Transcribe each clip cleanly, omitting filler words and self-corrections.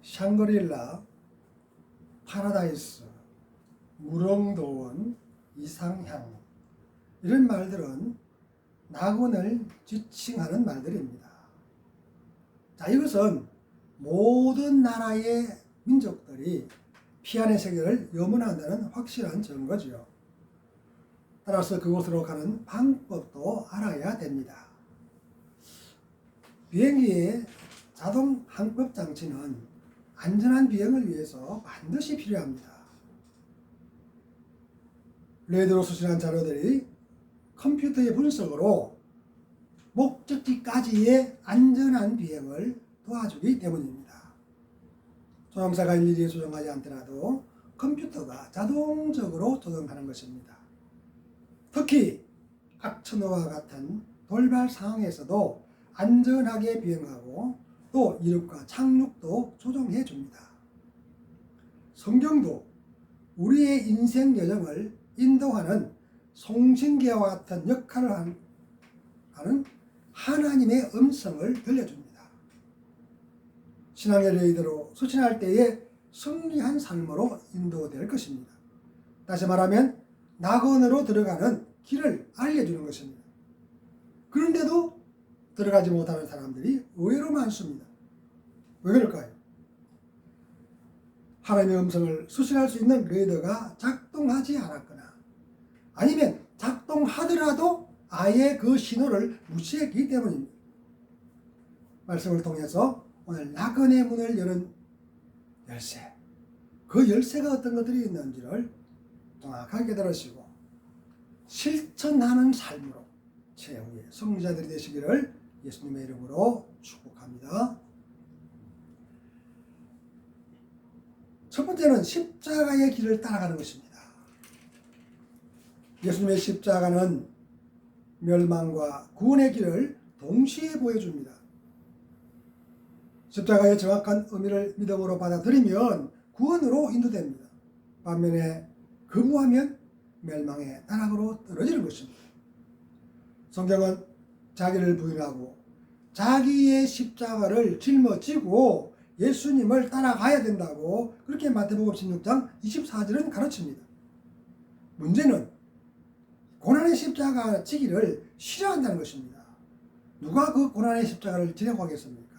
샹그릴라, 파라다이스, 무릉도원, 이상향 이런 말들은 낙원을 지칭하는 말들입니다. 자, 이것은 모든 나라의 민족들이 피안의 세계를 염원한다는 확실한 증거지요. 따라서 그곳으로 가는 방법도 알아야 됩니다. 비행기의 자동 항법 장치는 안전한 비행을 위해서 반드시 필요합니다. 레이더로 수신한 자료들이 컴퓨터의 분석으로 목적지까지의 안전한 비행을 도와주기 때문입니다. 조종사가 일일이 조종하지 않더라도 컴퓨터가 자동적으로 조종하는 것입니다. 특히 악천후와 같은 돌발 상황에서도 안전하게 비행하고 또 이륙과 착륙도 조종해 줍니다. 성경도 우리의 인생 여정을 인도하는 송신기와 같은 역할을 하는 하나님의 음성을 들려줍니다. 신앙의 레이더로 수신할 때에 승리한 삶으로 인도될 것입니다. 다시 말하면 낙원으로 들어가는 길을 알려주는 것입니다. 그런데도 들어가지 못하는 사람들이 의외로 많습니다. 왜 그럴까요? 하나님의 음성을 수신할 수 있는 레이더가 작동하지 않았거나 아니면 작동하더라도 아예 그 신호를 무시했기 때문입니다. 말씀을 통해서 오늘 낙원의 문을 여는 열쇠, 그 열쇠가 어떤 것들이 있는지를 정확하게 들으시고 실천하는 삶으로 최후의 승리자들이 되시기를 예수님의 이름으로 축복합니다. 첫 번째는 십자가의 길을 따라가는 것입니다. 예수님의 십자가는 멸망과 구원의 길을 동시에 보여줍니다. 십자가의 정확한 의미를 믿음으로 받아들이면 구원으로 인도됩니다. 반면에 거부하면 멸망의 나락으로 떨어지는 것입니다. 성경은 자기를 부인하고 자기의 십자가를 짊어지고 예수님을 따라가야 된다고 그렇게 마태복음 16장 24절은 가르칩니다. 문제는 고난의 십자가 지기를 싫어한다는 것입니다. 누가 그 고난의 십자가를 지려고 하겠습니까?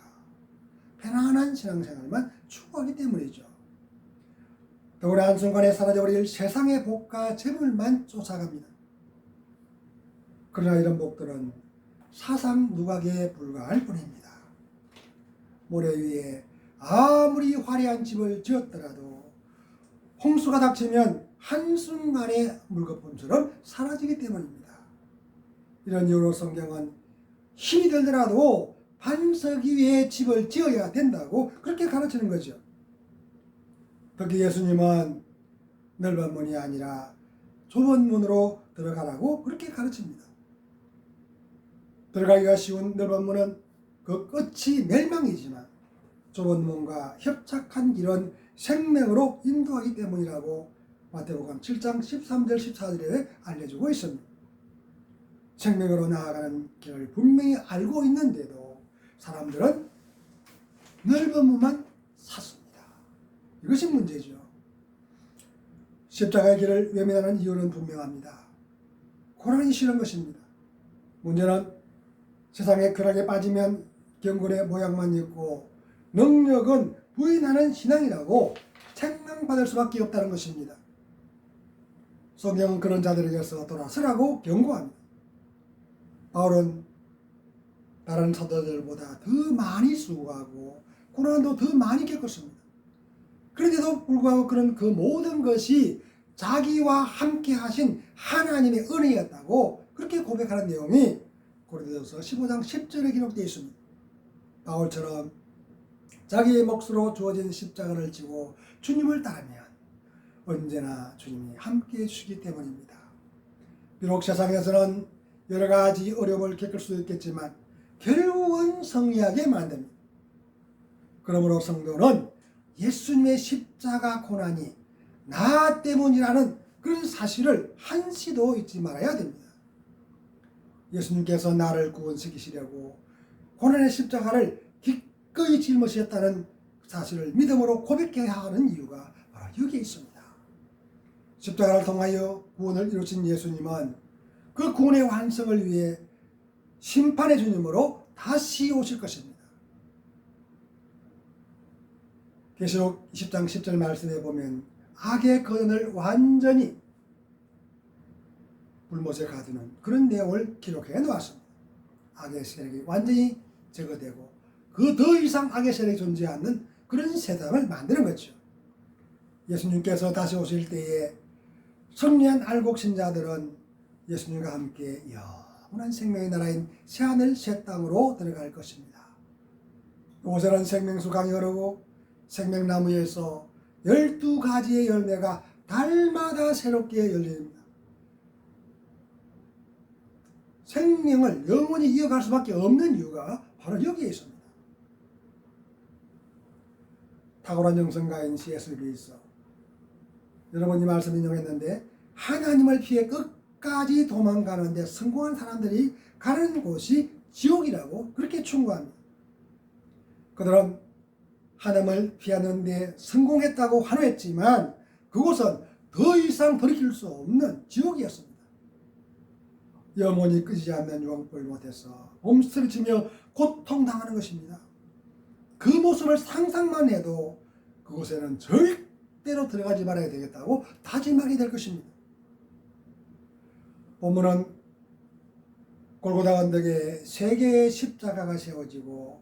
편안한 신앙생활만 추구하기 때문이죠. 더구나 한순간에 사라져버릴 세상의 복과 재물만 쫓아갑니다. 그러나 이런 복들은 사상 누각에 불과할 뿐입니다. 모래 위에 아무리 화려한 집을 지었더라도 홍수가 닥치면 한순간에 물거품처럼 사라지기 때문입니다. 이런 이유로 성경은 힘이 들더라도 반석 위에 집을 지어야 된다고 그렇게 가르치는 거죠. 특히 예수님은 넓은 문이 아니라 좁은 문으로 들어가라고 그렇게 가르칩니다. 들어가기가 쉬운 넓은 문은 그 끝이 멸망이지만 좁은 문과 협착한 길은 생명으로 인도하기 때문이라고 마태복음 7장 13절 14절에 알려주고 있습니다. 생명으로 나아가는 길을 분명히 알고 있는데도 사람들은 넓은 문만 샀습니다. 이것이 문제죠. 십자가의 길을 외면하는 이유는 분명합니다. 고난이 싫은 것입니다. 문제는 세상에 쾌락에 빠지면 경건의 모양만 있고 능력은 부인하는 신앙이라고 책망받을 수밖에 없다는 것입니다. 성경은 그런 자들에게서 돌아서라고 경고합니다. 바울은 다른 사도들보다 더 많이 수고하고 고난도 더 많이 겪었습니다. 그런데도 불구하고 그런 그 모든 것이 자기와 함께 하신 하나님의 은혜였다고 그렇게 고백하는 내용이 고린도전서 15장 10절에 기록되어 있습니다. 바울처럼 자기의 몫으로 주어진 십자가를 지고 주님을 따르면 언제나 주님이 함께해 주시기 때문입니다. 비록 세상에서는 여러 가지 어려움을 겪을 수 있겠지만 결국은 승리하게 만듭니다. 그러므로 성도는 예수님의 십자가 고난이 나 때문이라는 그런 사실을 한시도 잊지 말아야 됩니다. 예수님께서 나를 구원시키시려고 고난의 십자가를 기꺼이 짊어지셨다는 사실을 믿음으로 고백해야 하는 이유가 바로 여기에 있습니다. 십자가를 통하여 구원을 이루신 예수님은 그 구원의 완성을 위해 심판의 주님으로 다시 오실 것입니다. 계시록 20장 10절 말씀에 보면 악의 거인을 완전히 불못에 가두는 그런 내용을 기록해 놓았습니다. 악의 세력이 완전히 제거되고 그 더 이상 악의 세력이 존재하지 않는 그런 세상을 만드는 거죠. 예수님께서 다시 오실 때에 승리한 알곡 신자들은 예수님과 함께 영원한 생명의 나라인 새하늘 새 땅으로 들어갈 것입니다. 그곳에는 생명수 강이 흐르고 생명나무에서 12가지의 열매가 달마다 새롭게 열립니다. 생명을 영원히 이어갈 수밖에 없는 이유가 바로 여기에 있습니다. 탁월한 영성가인 C.S. 루이스, 여러분 이 말씀 인용했는데 하나님을 피해 끝까지 도망가는데 성공한 사람들이 가는 곳이 지옥이라고 그렇게 충고합니다. 그들은 하나님을 피하는 데 성공했다고 환호했지만 그곳은 더 이상 돌이킬 수 없는 지옥이었습니다. 영원히 끄지 않는 유황불 못해서 몸스를 치며 고통당하는 것입니다. 그 모습을 상상만 해도 그곳에는 절대로 들어가지 말아야 되겠다고 다짐하게 될 것입니다. 본문은 골고다 언덕에 3개의 십자가가 세워지고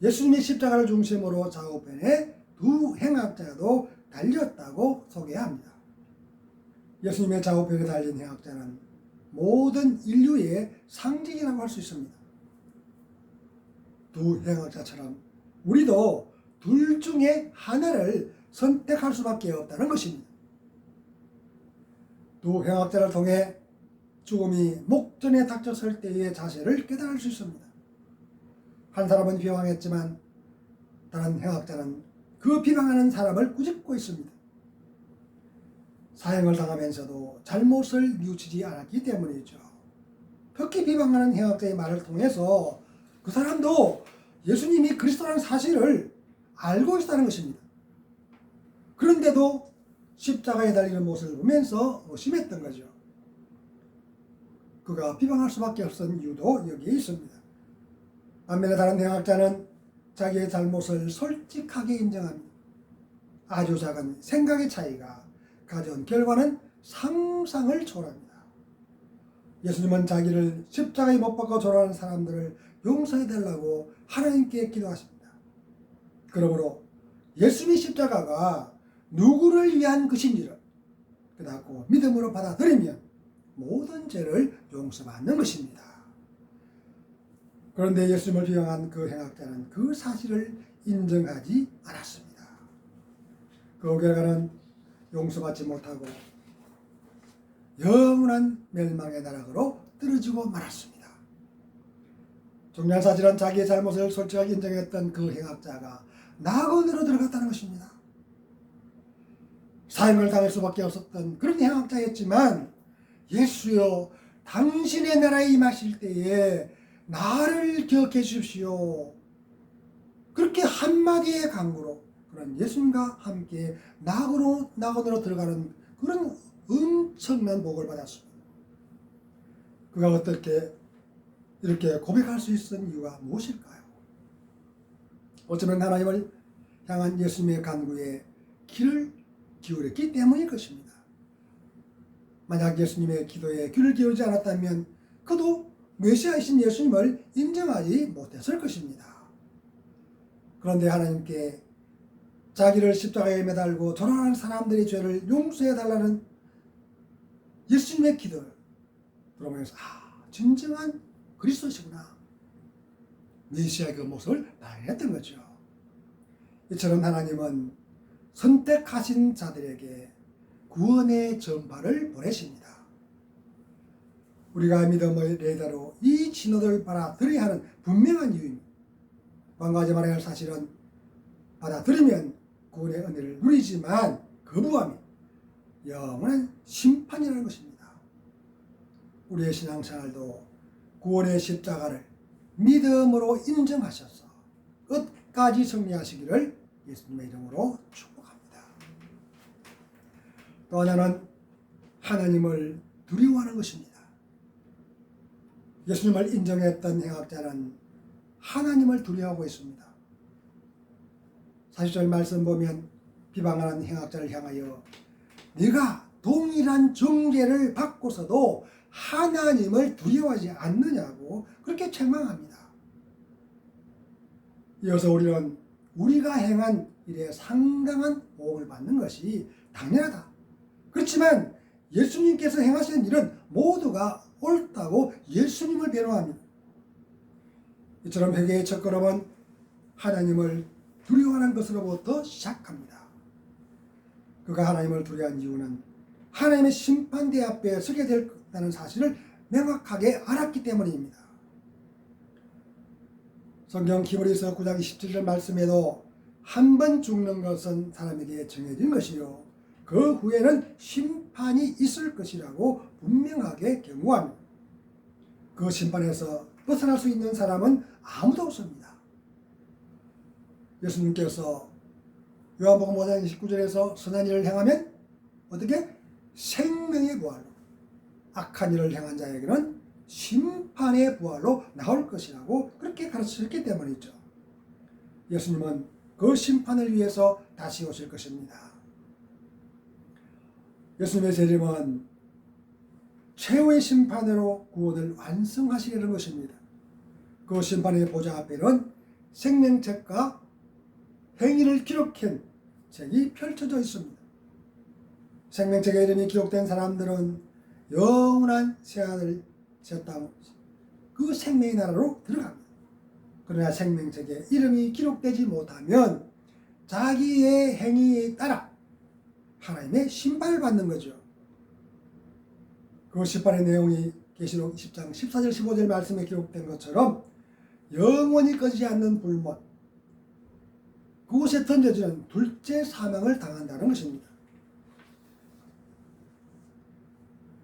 예수님의 십자가를 중심으로 좌우편에 2 행악자도 달렸다고 소개합니다. 예수님의 좌우편에 달린 행악자는 모든 인류의 상징이라고 할 수 있습니다. 2 행악자처럼 우리도 둘 중에 하나를 선택할 수밖에 없다는 것입니다. 2 행악자를 통해 죽음이 목전에 닥쳤을 때의 자세를 깨달을 수 있습니다. 한 사람은 비방했지만 다른 행악자는 그 비방하는 사람을 꾸짖고 있습니다. 사형을 당하면서도 잘못을 뉘우치지 않았기 때문이죠. 특히 비방하는 행악자의 말을 통해서 그 사람도 예수님이 그리스도라는 사실을 알고 있다는 것입니다. 그런데도 십자가에 달리는 모습을 보면서 의심했던 거죠. 그가 비방할 수밖에 없었던 이유도 여기에 있습니다. 반면에 다른 행악자는 자기의 잘못을 솔직하게 인정합니다. 아주 작은 생각의 차이가 가져온 결과는 상상을 초월합니다. 예수님은 자기를 십자가에 못 박아 조롱하는 사람들을 용서해 달라고 하나님께 기도하십니다. 그러므로 예수님의 십자가가 누구를 위한 것인지를 깨닫고 믿음으로 받아들이면 모든 죄를 용서받는 것입니다. 그런데 예수님을 비방한 그 행악자는 그 사실을 인정하지 않았습니다. 그 결과는 용서받지 못하고 영원한 멸망의 나락으로 떨어지고 말았습니다. 중요한 사실은 자기의 잘못을 솔직하게 인정했던 그 행악자가 낙원으로 들어갔다는 것입니다. 사형을 당할 수밖에 없었던 그런 행악자였지만 예수여 당신의 나라에 임하실 때에 나를 기억해 주십시오. 그렇게 한마디의 강구로 그런 예수님과 함께 낙원으로 들어가는 그런 엄청난 복을 받았습니다. 그가 어떻게 이렇게 고백할 수 있었던 이유가 무엇일까요? 어쩌면 하나님을 향한 예수님의 간구에 귀를 기울였기 때문일 것입니다. 만약 예수님의 기도에 귀를 기울이지 않았다면 그도 메시아이신 예수님을 인정하지 못했을 것입니다. 그런데 하나님께 자기를 십자가에 매달고 조롱하는 사람들의 죄를 용서해 달라는 예수님의 기도를 들어보면서 진정한 그리스도시구나. 메시아의 그 모습을 발견했던 거죠. 이처럼 하나님은 선택하신 자들에게 구원의 전파를 보내십니다. 우리가 믿음의 레이더로 이 진호를 받아들여야 하는 분명한 이유입니다. 방과하지 말아야 할 사실은 받아들이면 구원의 은혜를 누리지만 거부하면 영원한 심판이라는 것입니다. 우리의 신앙생활도 구원의 십자가를 믿음으로 인정하셔서 끝까지 승리하시기를 예수님의 이름으로 축복합니다. 또 하나는 하나님을 두려워하는 것입니다. 예수님을 인정했던 행악자는 하나님을 두려워하고 있습니다. 40절 말씀 보면 비방하는 행악자를 향하여 네가 동일한 정죄를 받고서도 하나님을 두려워하지 않느냐고 그렇게 책망합니다. 이어서 우리는 우리가 행한 일에 상당한 보응을 받는 것이 당연하다. 그렇지만 예수님께서 행하신 일은 모두가 옳다고 예수님을 변호합니다. 이처럼 회개의 첫걸음은 하나님을 두려워하는 것으로부터 시작합니다. 그가 하나님을 두려워한 이유는 하나님의 심판대 앞에 서게 된다는 사실을 명확하게 알았기 때문입니다. 성경 히브리서 9장 17절 말씀에도 한 번 죽는 것은 사람에게 정해진 것이요 그 후에는 심판이 있을 것이라고 분명하게 경고합니다. 그 심판에서 벗어날 수 있는 사람은 아무도 없습니다. 예수님께서 요한복음 5장 29절에서 선한 일을 행하면 어떻게? 생명의 부활로, 악한 일을 행한 자에게는 심판의 부활로 나올 것이라고 그렇게 가르치셨기 때문이죠. 예수님은 그 심판을 위해서 다시 오실 것입니다. 예수님의 재림은 최후의 심판으로 구원을 완성하시려는 것입니다. 그 심판의 보좌 앞에는 생명책과 행위를 기록한 책이 펼쳐져 있습니다. 생명책에 이름이 기록된 사람들은 영원한 새하늘 새 땅 그 생명의 나라로 들어갑니다. 그러나 생명책에 이름이 기록되지 못하면 자기의 행위에 따라 하나님의 심판을 받는 거죠. 그 심판의 내용이 계시록 20장 14절 15절 말씀에 기록된 것처럼 영원히 꺼지지 않는 불못, 그곳에 던져지는 둘째 사망을 당한다는 것입니다.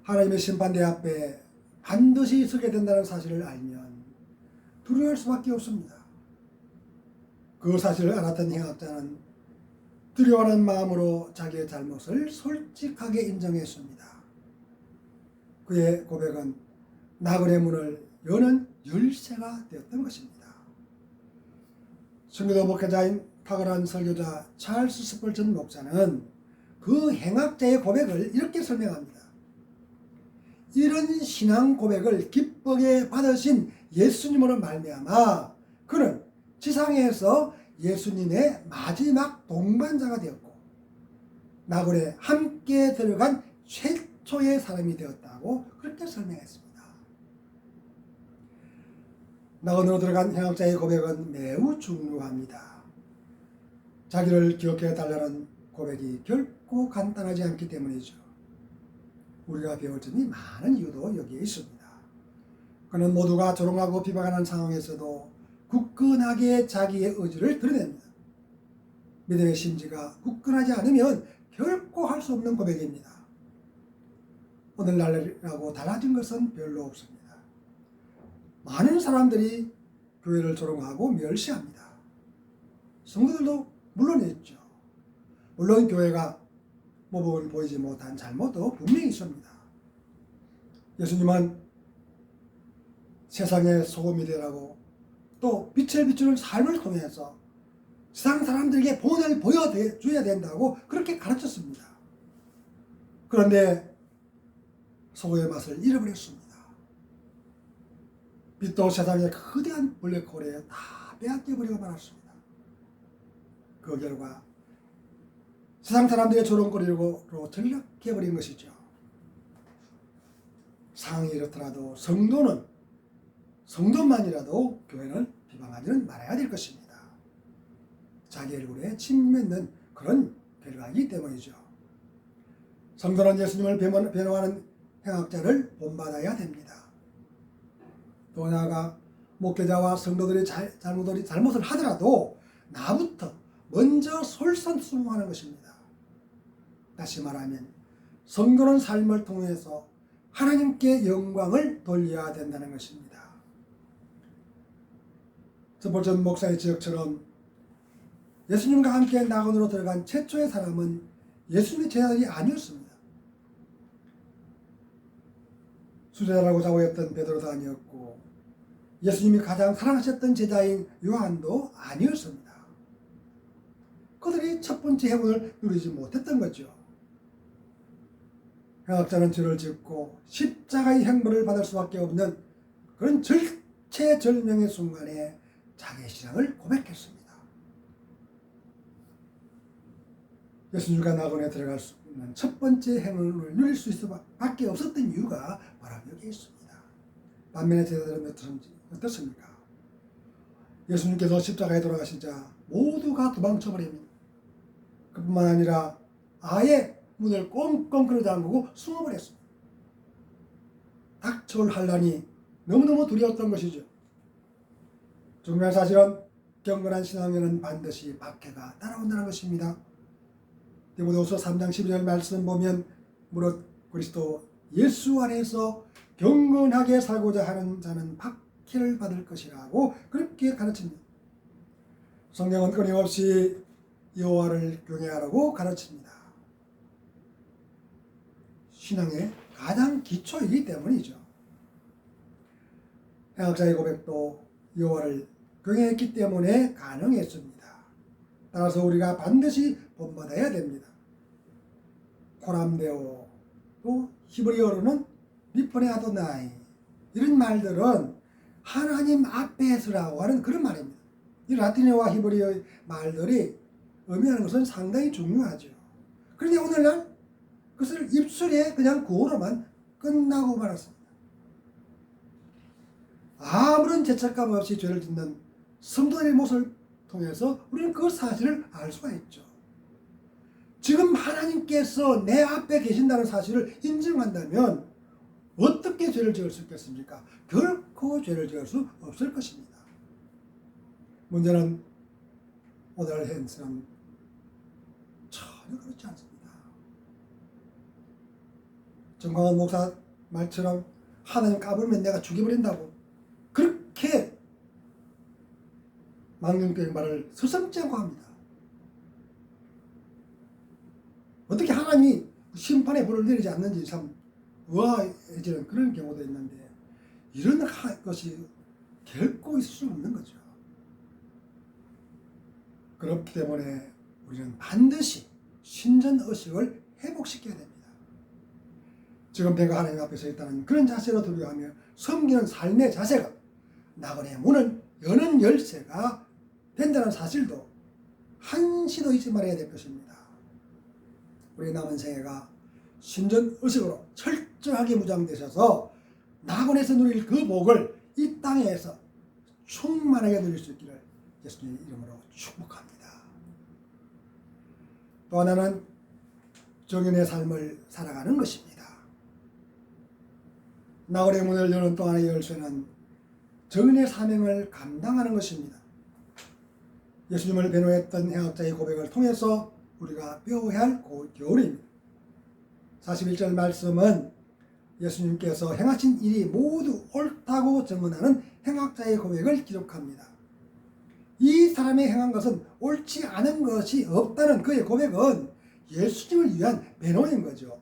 하나님의 심판대 앞에 반드시 서게 된다는 사실을 알면 두려워할 수밖에 없습니다. 그 사실을 알았던 행악자는 두려워하는 마음으로 자기의 잘못을 솔직하게 인정했습니다. 그의 고백은 나그네 문을 여는 열쇠가 되었던 것입니다. 선교도 목회자인 탁월한 설교자 찰스 스펄전 목사는 그 행악자의 고백을 이렇게 설명합니다. 이런 신앙 고백을 기쁘게 받으신 예수님으로 말미암아 그는 지상에서 예수님의 마지막 동반자가 되었고 나그네에 함께 들어간 최초의 사람이 되었다고 그렇게 설명했습니다. 나그네로 들어간 행악자의 고백은 매우 중요합니다. 자기를 기억해 달라는 고백이 결코 간단하지 않기 때문이죠. 우리가 배울 점이 많은 이유도 여기에 있습니다. 그는 모두가 조롱하고 비방하는 상황에서도 굳건하게 자기의 의지를 드러냅니다. 믿음의 심지가 굳건하지 않으면 결코 할 수 없는 고백입니다. 오늘날이라고 달라진 것은 별로 없습니다. 많은 사람들이 교회를 조롱하고 멸시합니다. 성도들도 물론 있죠. 물론 교회가 모범을 보이지 못한 잘못도 분명히 있습니다. 예수님은 세상의 소금이 되라고 또 빛을 비추는 삶을 통해서 세상 사람들에게 본을 보여줘야 된다고 그렇게 가르쳤습니다. 그런데 소금의 맛을 잃어버렸습니다. 빛도 세상의 거대한 블랙홀에 다 빼앗겨버리고 말았습니다. 그 결과 세상 사람들의 조롱거리로 전락해버린 것이죠. 상황이 이렇더라도 성도만이라도 교회는 비방하지는 말아야 될 것입니다. 자기 얼굴에 침 맺는 그런 결과이기 때문이죠. 성도는 예수님을 변호하는 행악자를 본받아야 됩니다. 또 나아가 목회자와 성도들이 잘못을 하더라도 나부터 먼저 솔선수범하는 것입니다. 다시 말하면 성도는 삶을 통해서 하나님께 영광을 돌려야 된다는 것입니다. 스펄전 목사의 지적처럼 예수님과 함께 낙원으로 들어간 최초의 사람은 예수님의 제자들이 아니었습니다. 수제자라고 자부했던 베드로도 아니었고 예수님이 가장 사랑하셨던 제자인 요한도 아니었습니다. 그들이 첫 번째 행운을 누리지 못했던 거죠. 행악자는 죄를 짓고 십자가의 형벌을 받을 수밖에 없는 그런 절체절명의 순간에 자기의 신앙을 고백했습니다. 예수님과 낙원에 들어갈 수 있는 첫 번째 행운을 누릴 수 있을 밖에 없었던 이유가 바로 여기 있습니다. 반면에 제자들은 어떻습니까? 예수님께서 십자가에 돌아가시자 모두가 도망쳐버립니다. 그뿐만 아니라 아예 문을 꽁꽁 끌어 잠그고 숨어버렸습니다. 닥쳐올 환란이 너무너무 두려웠던 것이죠. 중요한 사실은 경건한 신앙에는 반드시 박해가 따라온다는 것입니다. 디모데후서 3장 12절 말씀 보면 무릇 그리스도 예수 안에서 경건하게 살고자 하는 자는 박해를 받을 것이라고 그렇게 가르칩니다. 성경은 끊임없이 여호와를 경외하라고 가르칩니다. 신앙의 가장 기초이기 때문이죠. 행악자의 고백도 여호와를 경외했기 때문에 가능했습니다. 따라서 우리가 반드시 본받아야 됩니다. 코람데오, 또 히브리어로는 리포네 아도나이, 이런 말들은 하나님 앞에 서라고 하는 그런 말입니다. 이 라틴어와 히브리어 말들이 의미하는 것은 상당히 중요하죠. 그런데 오늘날 그것을 입술에 그냥 구호로만 끝나고 말았습니다. 아무런 죄책감 없이 죄를 짓는 성도들의 모습을 통해서 우리는 그 사실을 알 수가 있죠. 지금 하나님께서 내 앞에 계신다는 사실을 인정한다면 어떻게 죄를 지을 수 있겠습니까? 결코 죄를 지을 수 없을 것입니다. 문제는 오늘 현실은 전혀 그렇지 않습니다. 정광훈 목사 말처럼 하나님 까불면 내가 죽여버린다고 그렇게 망령된 말을 서슴지 않고 합니다. 어떻게 하나님이 심판의 불을 내리지 않는지 참 의아해지는 그런 경우도 있는데 이런 것이 결코 있을 수 없는 거죠. 그렇기 때문에 우리는 반드시 신전의식을 회복시켜야 됩니다. 지금 내가 하나님 앞에 서 있다는 그런 자세로 들여하며 섬기는 삶의 자세가 낙원의 문을 여는 열쇠가 된다는 사실도 한시도 잊지 말아야 될 것입니다. 우리 남은 생애가 신전의식으로 철저하게 무장되셔서 낙원에서 누릴 그 복을 이 땅에서 충만하게 누릴 수 있기를 예수님의 이름으로 축복합니다. 또 하나는 정인의 삶을 살아가는 것입니다. 낙원의 문을 여는 또 하나의 열쇠는 정인의 사명을 감당하는 것입니다. 예수님을 변호했던 행악자의 고백을 통해서 우리가 배워야 할 교훈입니다. 41절 말씀은 예수님께서 행하신 일이 모두 옳다고 증언하는 행악자의 고백을 기록합니다. 이 사람이 행한 것은 옳지 않은 것이 없다는 그의 고백은 예수님을 위한 변호인 거죠.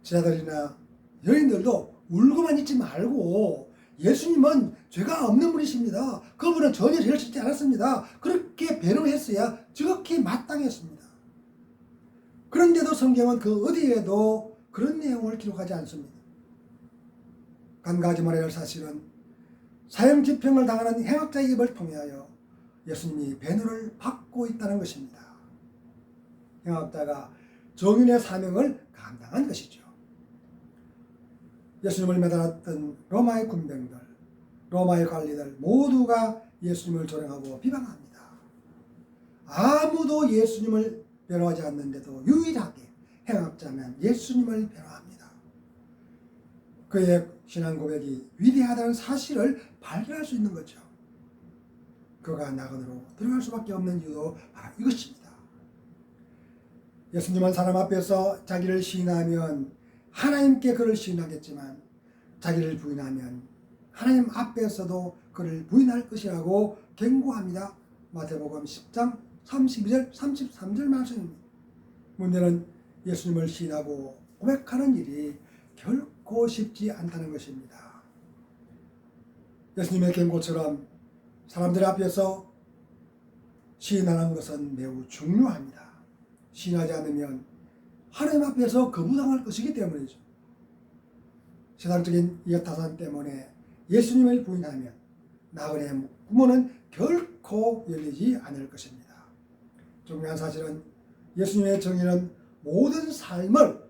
제자들이나 여인들도 울고만 있지 말고 예수님은 죄가 없는 분이십니다. 그분은 전혀 죄를 짓지 않았습니다. 그렇게 변호했어야 지극히 마땅했습니다. 그런데도 성경은 그 어디에도 그런 내용을 기록하지 않습니다. 간과하지 말아야 할 사실은 사형집행을 당하는 행악자의 입을 통하여 예수님이 변호를 받고 있다는 것입니다. 행악자가 정인의 사명을 감당한 것이죠. 예수님을 매달았던 로마의 군병들, 로마의 관리들 모두가 예수님을 조롱하고 비방합니다. 아무도 예수님을 변호하지 않는데도 유일하게 행악자면 예수님을 변호합니다. 그의 신앙 고백이 위대하다는 사실을 발견할 수 있는 거죠. 그가 낙원으로 들어갈 수밖에 없는 이유도 바로 이것입니다. 예수님은 사람 앞에서 자기를 시인하면 하나님께 그를 시인하겠지만 자기를 부인하면 하나님 앞에서도 그를 부인할 것이라고 경고합니다. 마태복음 10장 32절 33절 말씀입니다. 문제는 예수님을 시인하고 고백하는 일이 결코 쉽지 않다는 것입니다. 예수님의 경고처럼 사람들 앞에서 시인하는 것은 매우 중요합니다. 시인하지 않으면 하나님 앞에서 거부당할 것이기 때문이죠. 세상적인 이해타산 때문에 예수님을 부인하면 나그네의 구멍은 결코 열리지 않을 것입니다. 중요한 사실은 예수님의 정의는 모든 삶을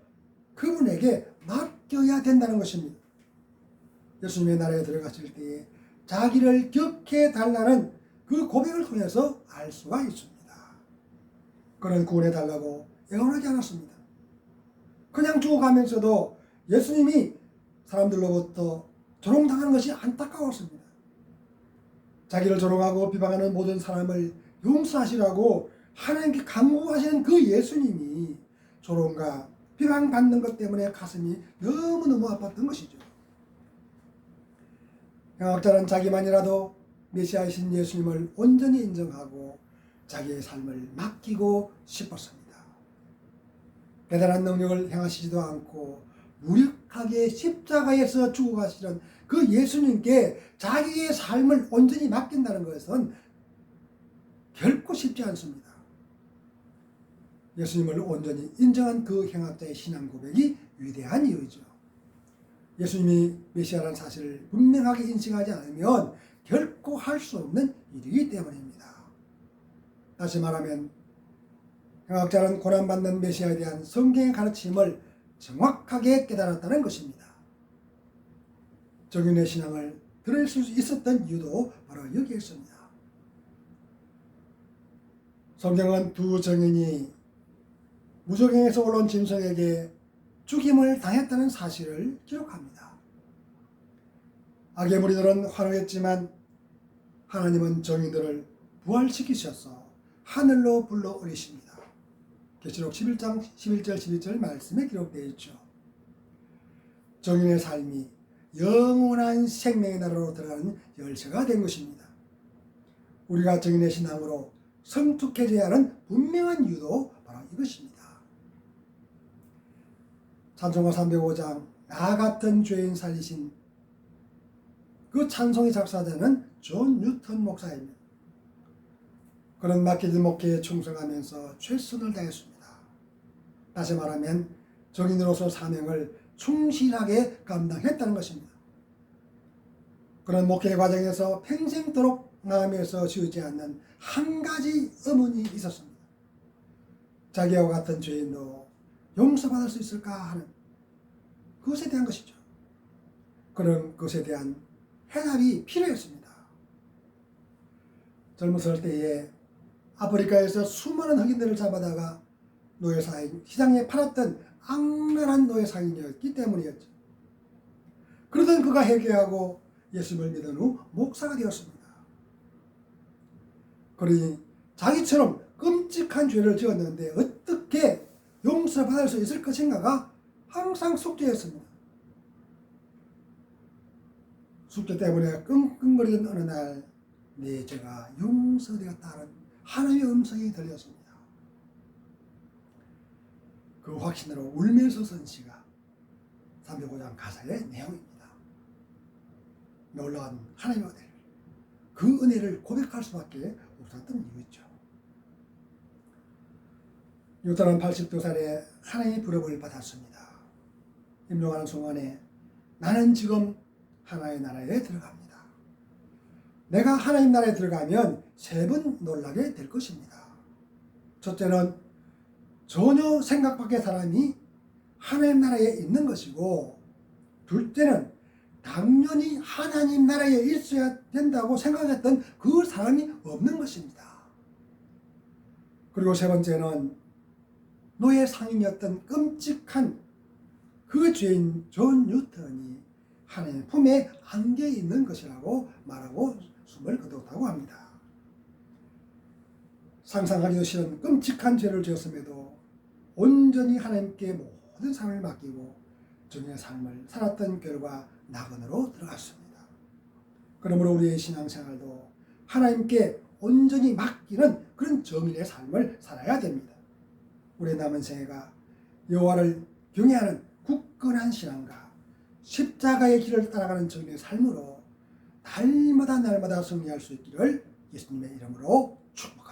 그분에게 맡겨야 된다는 것입니다. 예수님의 나라에 들어갔을 때에 자기를 격해 달라는 그 고백을 통해서 알 수가 있습니다. 그는 구원해 달라고 애원하지 않았습니다. 그냥 죽어가면서도 예수님이 사람들로부터 조롱당하는 것이 안타까웠습니다. 자기를 조롱하고 비방하는 모든 사람을 용서하시라고 하나님께 간구하시는 그 예수님이 조롱과 비방받는 것 때문에 가슴이 너무너무 아팠던 것이죠. 영학자는 자기만이라도 메시아이신 예수님을 온전히 인정하고 자기의 삶을 맡기고 싶었습니다. 대단한 능력을 행하시지도 않고 무력하게 십자가에서 죽어가시는 그 예수님께 자기의 삶을 온전히 맡긴다는 것은 결코 쉽지 않습니다. 예수님을 온전히 인정한 그 행악자의 신앙 고백이 위대한 이유죠. 예수님이 메시아라는 사실을 분명하게 인식하지 않으면 결코 할 수 없는 일이기 때문입니다. 다시 말하면 행악자는 고난받는 메시아에 대한 성경의 가르침을 정확하게 깨달았다는 것입니다. 정인의 신앙을 들을 수 있었던 이유도 바로 여기에 있습니다. 성경은 두 정인이 무적행에서 올라온 짐승에게 죽임을 당했다는 사실을 기록합니다. 악의 무리들은 환호했지만 하나님은 정인들을 부활시키셔서 하늘로 불러 올리십니다. 계시록 11장 11절 12절 말씀에 기록되어 있죠. 정인의 삶이 영원한 생명의 나라로 들어가는 열쇠가 된 것입니다. 우리가 정인의 신앙으로 성숙해져야 하는 분명한 이유도 바로 이것입니다. 찬송가 305장 나 같은 죄인 살리신 그 찬송의 작사자는 존 뉴턴 목사입니다. 그는 맡겨진 목회에 충성하면서 최선을 다했습니다. 다시 말하면 정인으로서 사명을 충실하게 감당했다는 것입니다. 그는 목회 과정에서 평생도록 마음에서 지우지 않는 한 가지 의문이 있었습니다. 자기와 같은 죄인도 용서받을 수 있을까 하는 그것에 대한 것이죠. 그런 것에 대한 해답이 필요했습니다. 젊었을 때에 아프리카에서 수많은 흑인들을 잡아다가 노예사인 시장에 팔았던 악랄한 노예상인이었기 때문이었죠. 그러던 그가 회개하고 예수님을 믿은 후 목사가 되었습니다. 그러니 자기처럼 끔찍한 죄를 지었는데 어떻게 용서받을 수 있을 것인가가 항상 숙제였습니다. 숙제 때문에 끙끙거리던 어느 날 내 죄가 용서되었다는 하나님의 음성이 들렸습니다. 그 확신으로 울면서 쓴 시가 305장 가사의 내용입니다. 놀라운 하나님의 은혜를, 그 은혜를 고백할 수밖에 없었던 이유죠. 유다는 82살에 하나님의 부름을 받았습니다. 임종하는 순간에 나는 지금 하나님의 나라에 들어갑니다. 내가 하나님 나라에 들어가면 세 번 놀라게 될 것입니다. 첫째는 전혀 생각 밖의 사람이 하나님 나라에 있는 것이고, 둘째는 당연히 하나님 나라에 있어야 된다고 생각했던 그 사람이 없는 것입니다. 그리고 세 번째는 노예 상인이었던 끔찍한 그 죄인 존 뉴턴이 하나님의 품에 안겨 있는 것이라고 말하고 숨을 거뒀다고 합니다. 상상하기도 싫은 끔찍한 죄를 지었음에도 온전히 하나님께 모든 삶을 맡기고 정의의 삶을 살았던 결과 낙원으로 들어갔습니다. 그러므로 우리의 신앙생활도 하나님께 온전히 맡기는 그런 정인의 삶을 살아야 됩니다. 우리 남은 생애가 여호와를 경외하는 굳건한 신앙과 십자가의 길을 따라가는 정인의 삶으로 날마다 승리할 수 있기를 예수님의 이름으로 축복합니다.